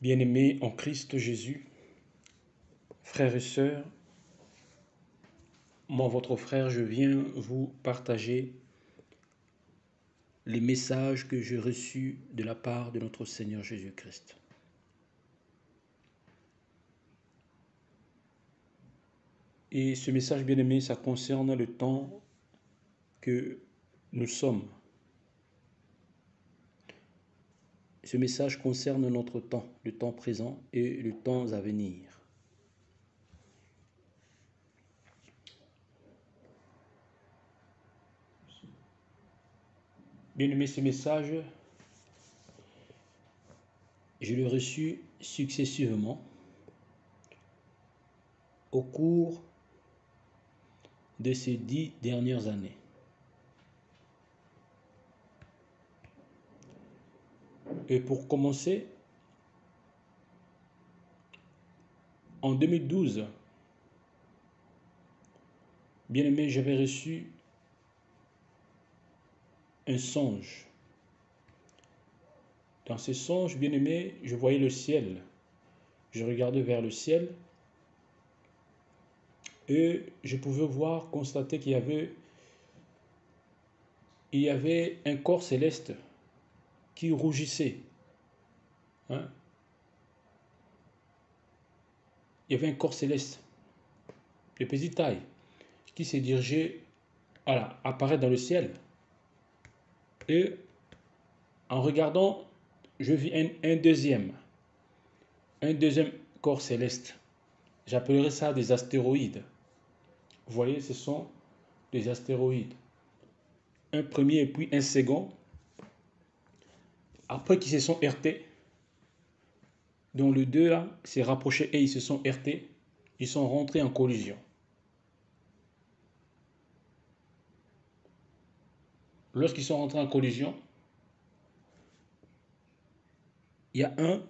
Bien-aimés en Christ Jésus, frères et sœurs, moi, votre frère, je viens vous partager les messages que j'ai reçus de la part de notre Seigneur Jésus-Christ. Et ce message, bien-aimé, ça concerne le temps que nous sommes. Ce message concerne notre temps, le temps présent et le temps à venir. Bien-aimé, ce message, je l'ai reçu successivement au cours de ces 10 dernières années. Et pour commencer, en 2012, bien-aimé, j'avais reçu un songe. Dans ce songe, bien-aimé, je voyais le ciel. Je regardais vers le ciel et je pouvais voir, constater qu'il y avait un corps céleste qui rougissait. Hein? Il y avait un corps céleste de petite taille qui s'est dirigé, voilà, apparaître dans le ciel. Et en regardant, je vis un deuxième corps céleste. J'appellerais ça des astéroïdes. Vous voyez, ce sont des astéroïdes. Un premier et puis un second. Après qu'ils se sont heurtés, donc les deux là s'est rapproché et ils se sont heurtés, ils sont rentrés en collision. Lorsqu'ils sont rentrés en collision, il y a un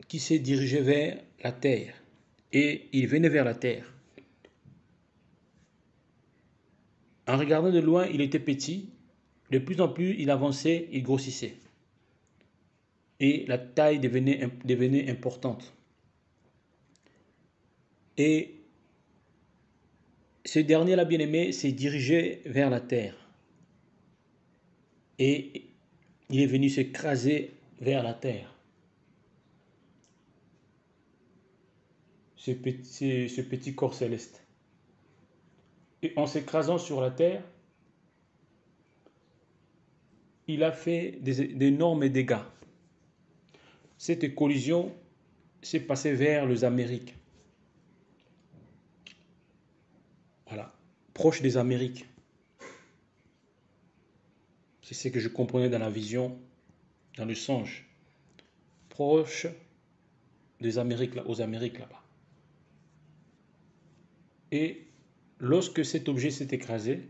qui s'est dirigé vers la Terre et il venait vers la Terre. En regardant de loin, il était petit. De plus en plus, il avançait, il grossissait. Et la taille devenait importante. Et ce dernier-là, bien-aimé, s'est dirigé vers la terre. Et il est venu s'écraser vers la terre. Ce petit corps céleste. Et en s'écrasant sur la terre, il a fait d'énormes dégâts. Cette collision s'est passée vers les Amériques. Voilà, proche des Amériques. C'est ce que je comprenais dans la vision, dans le songe. Proche des Amériques, aux Amériques là-bas. Et lorsque cet objet s'est écrasé,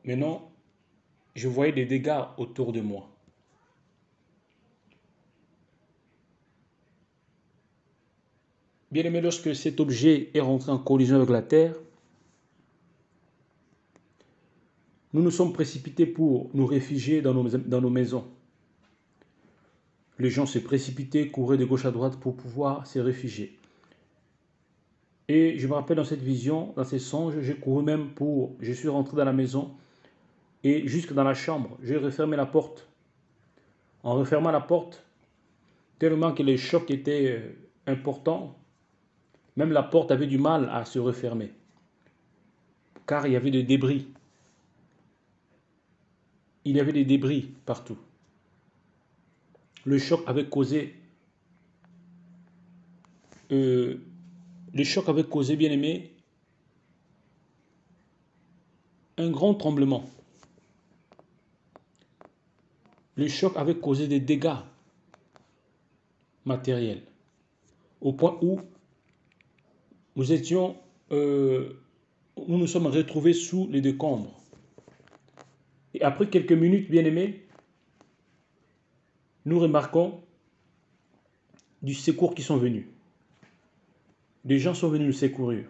maintenant, je voyais des dégâts autour de moi. Bien aimé, lorsque cet objet est rentré en collision avec la terre, nous nous sommes précipités pour nous réfugier dans nos maisons. Les gens se précipitaient, couraient de gauche à droite pour pouvoir se réfugier. Et je me rappelle dans cette vision, dans ces songes, je suis rentré dans la maison et jusque dans la chambre, j'ai refermé la porte. En refermant la porte, tellement que le choc était important, même la porte avait du mal à se refermer, car il y avait des débris. Il y avait des débris partout. Le choc avait causé, bien aimé, un grand tremblement. Le choc avait causé des dégâts matériels, au point où nous nous sommes retrouvés sous les décombres. Et après quelques minutes, bien aimés, nous remarquons du secours qui sont venus. Des gens sont venus nous secourir.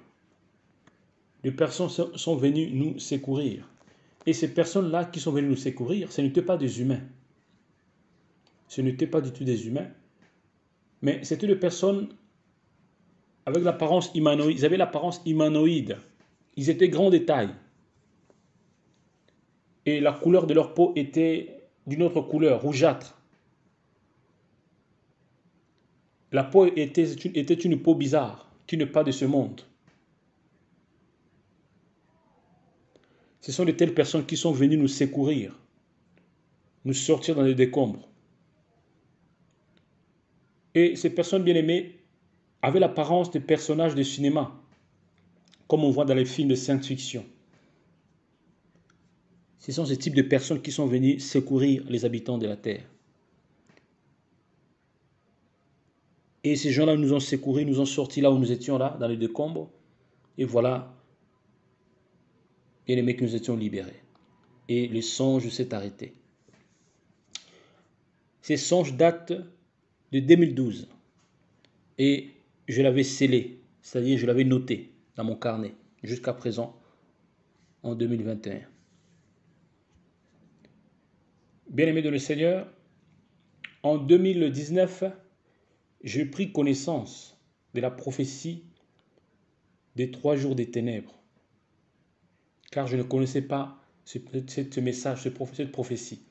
Des personnes sont venues nous secourir. Et ces personnes-là qui sont venues nous secourir, ce n'étaient pas des humains. Ce n'étaient pas du tout des humains. Mais c'était des personnes avec l'apparence humanoïde. Ils avaient l'apparence humanoïde. Ils étaient grands de taille. Et la couleur de leur peau était d'une autre couleur, rougeâtre. La peau était une peau bizarre, qui n'est pas de ce monde. Ce sont de telles personnes qui sont venues nous secourir, nous sortir dans les décombres. Et ces personnes bien-aimées avaient l'apparence de personnages de cinéma, comme on voit dans les films de science-fiction. Ce sont ces types de personnes qui sont venues secourir les habitants de la terre. Et ces gens-là nous ont secourus, nous ont sortis là où nous étions, là, dans les décombres. Et voilà, bien-aimés, que nous étions libérés. Et le songe s'est arrêté. Ces songes datent de 2012. Et je l'avais scellé, c'est-à-dire je l'avais noté dans mon carnet, jusqu'à présent, en 2021. Bien-aimés de le Seigneur, en 2019, j'ai pris connaissance de la prophétie des 3 jours des ténèbres, car je ne connaissais pas ce message, cette prophétie.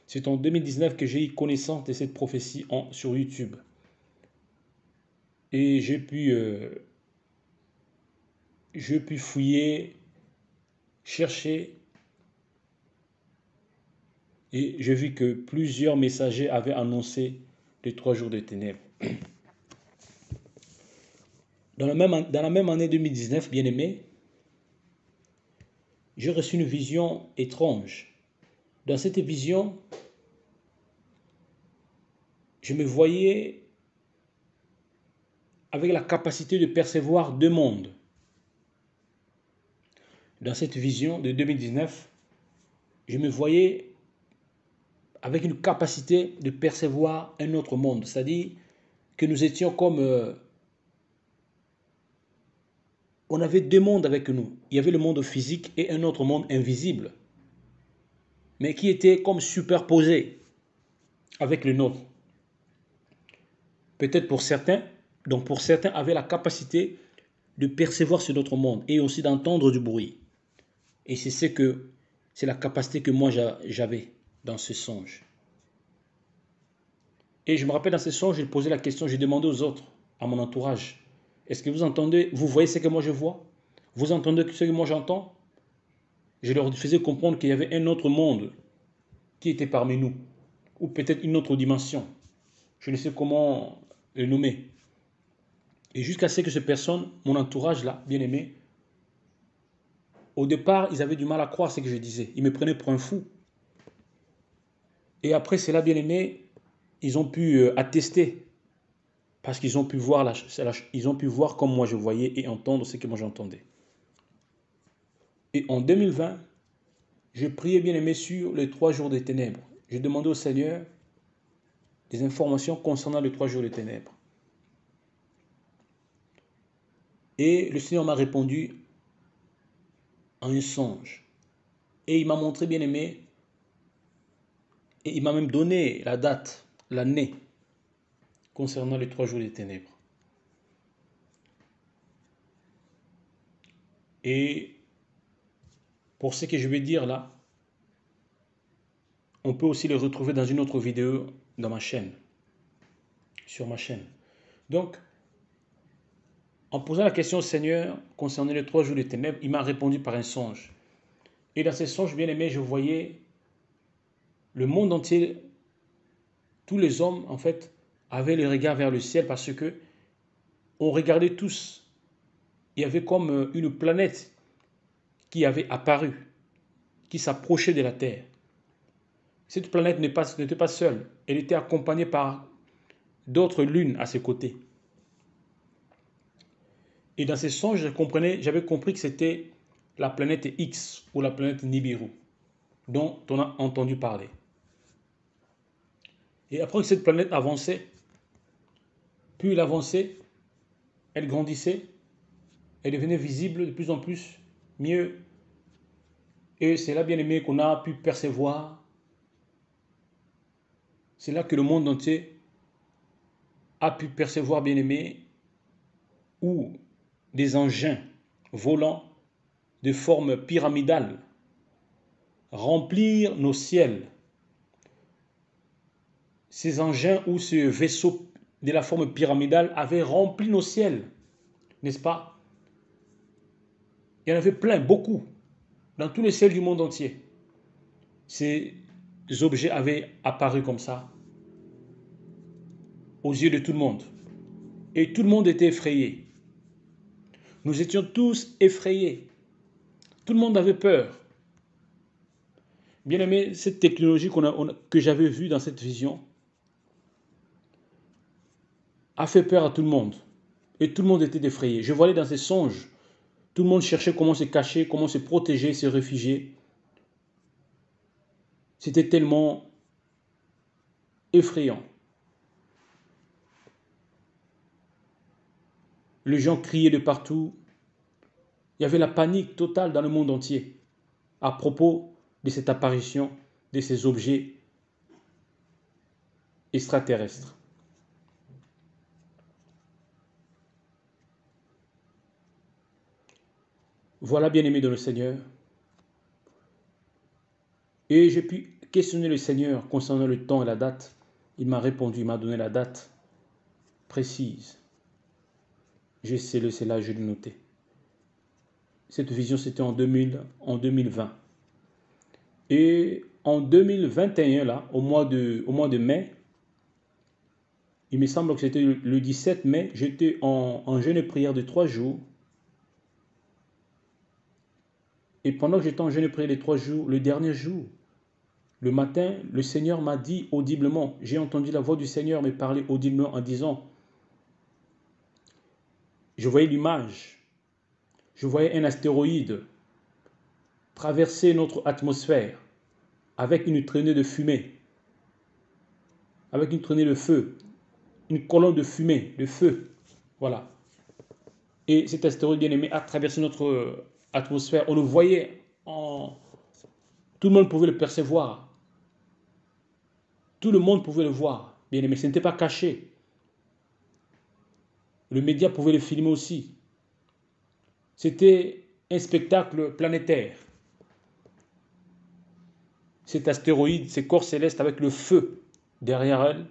C'est en 2019 que j'ai eu connaissance de cette prophétie sur YouTube. Et j'ai pu fouiller, chercher, et j'ai vu que plusieurs messagers avaient annoncé les 3 jours des ténèbres. Dans la même année 2019, bien-aimé, j'ai reçu une vision étrange. Dans cette vision, je me voyais avec la capacité de percevoir 2 mondes. Dans cette vision de 2019, je me voyais avec une capacité de percevoir un autre monde. C'est-à-dire que nous étions comme... on avait 2 mondes avec nous. Il y avait le monde physique et un autre monde invisible, mais qui était comme superposé avec le nôtre. Peut-être pour certains, donc pour certains avaient la capacité de percevoir ce autre monde et aussi d'entendre du bruit. Et c'est la capacité que moi j'avais dans ce songe. Et je me rappelle dans ce songe, j'ai posé la question, j'ai demandé aux autres, à mon entourage, est-ce que vous entendez, vous voyez ce que moi je vois? Vous entendez ce que moi j'entends? Je leur faisais comprendre qu'il y avait un autre monde qui était parmi nous, ou peut-être une autre dimension. Je ne sais comment le nommer. Et jusqu'à ce que ces personnes, mon entourage là, bien aimé, au départ, ils avaient du mal à croire ce que je disais. Ils me prenaient pour un fou. Et après cela, bien aimé, ils ont pu attester. Parce qu'ils ont pu voir ils ont pu voir comme moi je voyais et entendre ce que moi j'entendais. Et en 2020, je priais bien aimé sur les 3 jours des ténèbres. Je demandais au Seigneur des informations concernant les 3 jours des ténèbres. Et le Seigneur m'a répondu en un songe. Et il m'a montré, bien aimé, et il m'a même donné la date, l'année, concernant les 3 jours des ténèbres. Et pour ce que je vais dire là, on peut aussi les retrouver dans une autre vidéo dans ma chaîne, sur ma chaîne. Donc, en posant la question au Seigneur concernant les 3 jours des ténèbres, il m'a répondu par un songe. Et dans ces songes, bien aimés, je voyais le monde entier, tous les hommes, en fait, avaient le regard vers le ciel parce que on regardait tous. Il y avait comme une planète qui avait apparu, qui s'approchait de la Terre. Cette planète n'était pas seule, elle était accompagnée par d'autres lunes à ses côtés. Et dans ces songes, j'avais compris que c'était la planète X ou la planète Nibiru, dont on a entendu parler. Et après que cette planète avançait, plus elle avançait, elle grandissait, elle devenait visible de plus en plus, mieux. Et c'est là, bien aimé, qu'on a pu percevoir. C'est là que le monde entier a pu percevoir, bien-aimé, où des engins volants de forme pyramidale remplir nos ciels. Ces engins ou ce vaisseau de la forme pyramidale avait rempli nos ciels, n'est-ce pas? Il y en avait plein, beaucoup, dans tous les ciels du monde entier. Ces objets avaient apparu comme ça, aux yeux de tout le monde. Et tout le monde était effrayé. Nous étions tous effrayés. Tout le monde avait peur. Bien aimé, cette technologie que j'avais vue dans cette vision a fait peur à tout le monde. Et tout le monde était effrayé. Je voyais dans ces songes, tout le monde cherchait comment se cacher, comment se protéger, se réfugier. C'était tellement effrayant. Les gens criaient de partout. Il y avait la panique totale dans le monde entier à propos de cette apparition de ces objets extraterrestres. Voilà, bien-aimé dans le Seigneur. Et j'ai pu questionner le Seigneur concernant le temps et la date. Il m'a répondu, il m'a donné la date précise. J'ai scellé cela, je l'ai noté. Cette vision, c'était en 2020. Et en 2021, là, au mois de mai, il me semble que c'était le 17 mai, j'étais en jeûne et prière de 3 jours. Et pendant que j'étais en jeûne et prière de 3 jours, le dernier jour, le matin, le Seigneur m'a dit audiblement, j'ai entendu la voix du Seigneur me parler audiblement en disant, je voyais l'image, je voyais un astéroïde traverser notre atmosphère avec une traînée de fumée, avec une traînée de feu, une colonne de fumée, de feu, voilà. Et cet astéroïde bien-aimé a traversé notre atmosphère, on le voyait, tout le monde pouvait le percevoir, tout le monde pouvait le voir, bien-aimé, ce n'était pas caché. Le média pouvait le filmer aussi. C'était un spectacle planétaire. Cet astéroïde, ces corps célestes avec le feu derrière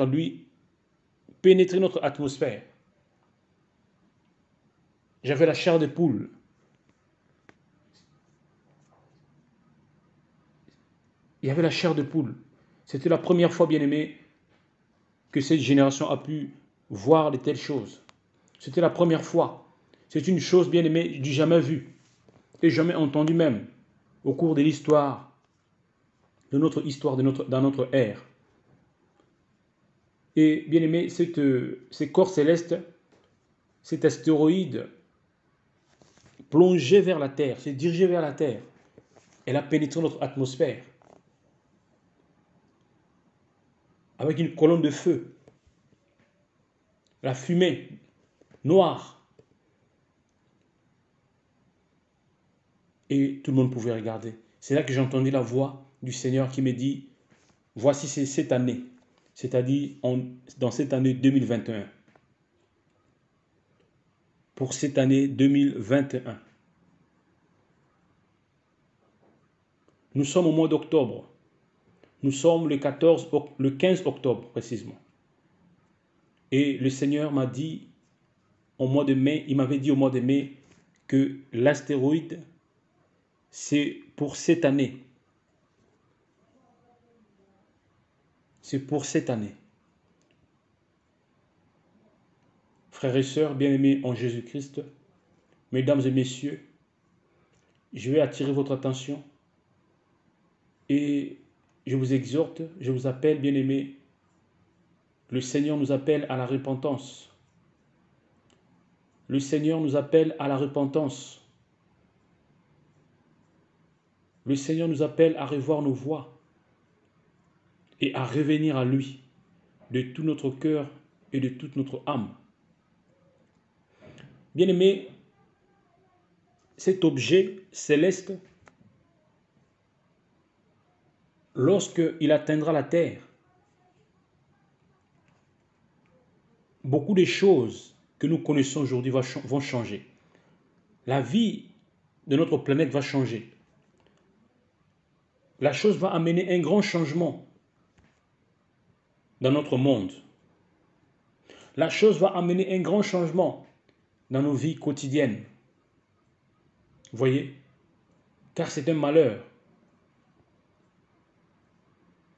lui, pénétrer notre atmosphère. J'avais la chair de poule. Il y avait la chair de poule. C'était la première fois, bien-aimé, que cette génération a pu voir de telles choses. C'était la première fois. C'est une chose, bien-aimé, du jamais vue et jamais entendue même au cours de l'histoire, de notre histoire, dans notre ère. Et bien-aimé, ces corps célestes, cet astéroïde plongé vers la Terre, s'est dirigé vers la Terre. Elle a pénétré notre atmosphère avec une colonne de feu, la fumée noire. Et tout le monde pouvait regarder. C'est là que j'ai entendu la voix du Seigneur qui me dit, voici c'est cette année, c'est-à-dire dans cette année 2021. Pour cette année 2021. Nous sommes au mois d'octobre. Nous sommes le 15 octobre précisément. Et le Seigneur m'a dit au mois de mai, il m'avait dit au mois de mai que l'astéroïde, c'est pour cette année. C'est pour cette année. Frères et sœurs bien-aimés en Jésus-Christ, mesdames et messieurs, je vais attirer votre attention et je vous exhorte, je vous appelle, bien-aimés, le Seigneur nous appelle à la repentance. Le Seigneur nous appelle à la repentance. Le Seigneur nous appelle à revoir nos voies et à revenir à lui de tout notre cœur et de toute notre âme. Bien-aimés, cet objet céleste, lorsqu'il atteindra la terre, beaucoup de choses que nous connaissons aujourd'hui vont changer. La vie de notre planète va changer. La chose va amener un grand changement dans notre monde. La chose va amener un grand changement dans nos vies quotidiennes. Vous voyez? Car c'est un malheur.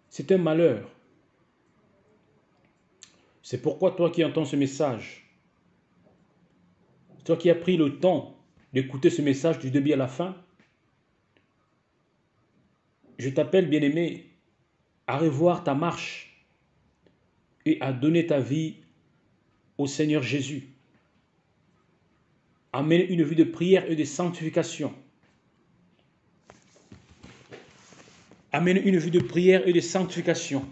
C'est un malheur. C'est pourquoi toi qui entends ce message, toi qui as pris le temps d'écouter ce message du début à la fin, je t'appelle, bien-aimé, à revoir ta marche et à donner ta vie au Seigneur Jésus. À mener une vie de prière et de sanctification. À mener une vie de prière et de sanctification.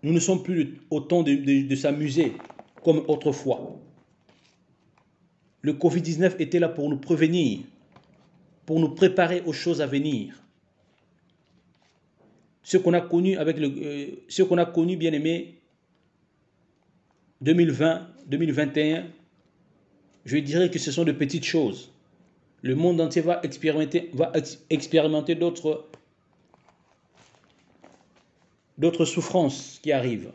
Nous ne sommes plus au temps de s'amuser comme autrefois. Le Covid-19 était là pour nous prévenir, pour nous préparer aux choses à venir. Ce qu'on a connu bien aimé, 2020, 2021, je dirais que ce sont de petites choses. Le monde entier va expérimenter d'autres souffrances qui arrivent.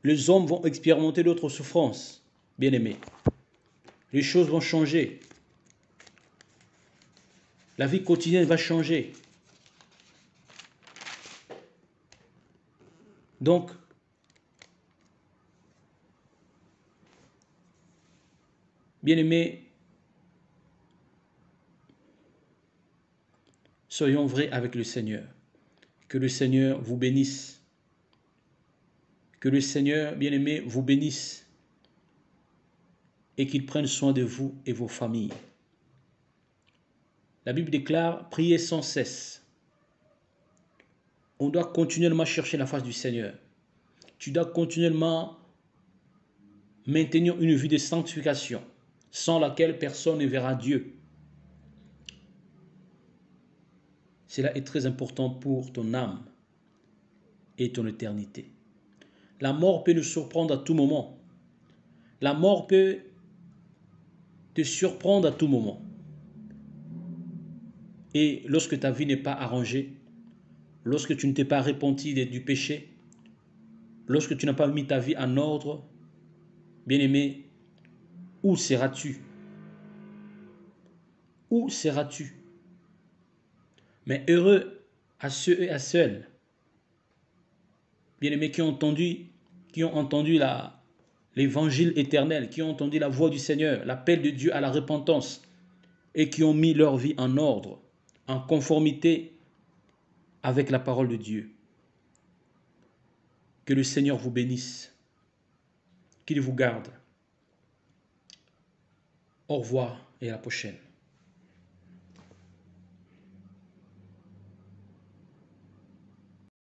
Les hommes vont expérimenter d'autres souffrances, bien aimés. Les choses vont changer. La vie quotidienne va changer. Donc, bien-aimés, soyons vrais avec le Seigneur. Que le Seigneur vous bénisse. Que le Seigneur, bien-aimé, vous bénisse. Et qu'il prenne soin de vous et vos familles. La Bible déclare, priez sans cesse. On doit continuellement chercher la face du Seigneur. Tu dois continuellement maintenir une vie de sanctification, sans laquelle personne ne verra Dieu. Cela est très important pour ton âme et ton éternité. La mort peut nous surprendre à tout moment. La mort peut te surprendre à tout moment. Et lorsque ta vie n'est pas arrangée, lorsque tu ne t'es pas repenti du péché, lorsque tu n'as pas mis ta vie en ordre, bien-aimé, où seras-tu? Où seras-tu? Mais heureux à ceux et à celles, bien-aimés, qui ont entendu l'évangile éternel, qui ont entendu la voix du Seigneur, l'appel de Dieu à la repentance, et qui ont mis leur vie en ordre, en conformité avec la parole de Dieu. Que le Seigneur vous bénisse, qu'il vous garde. Au revoir et à la prochaine.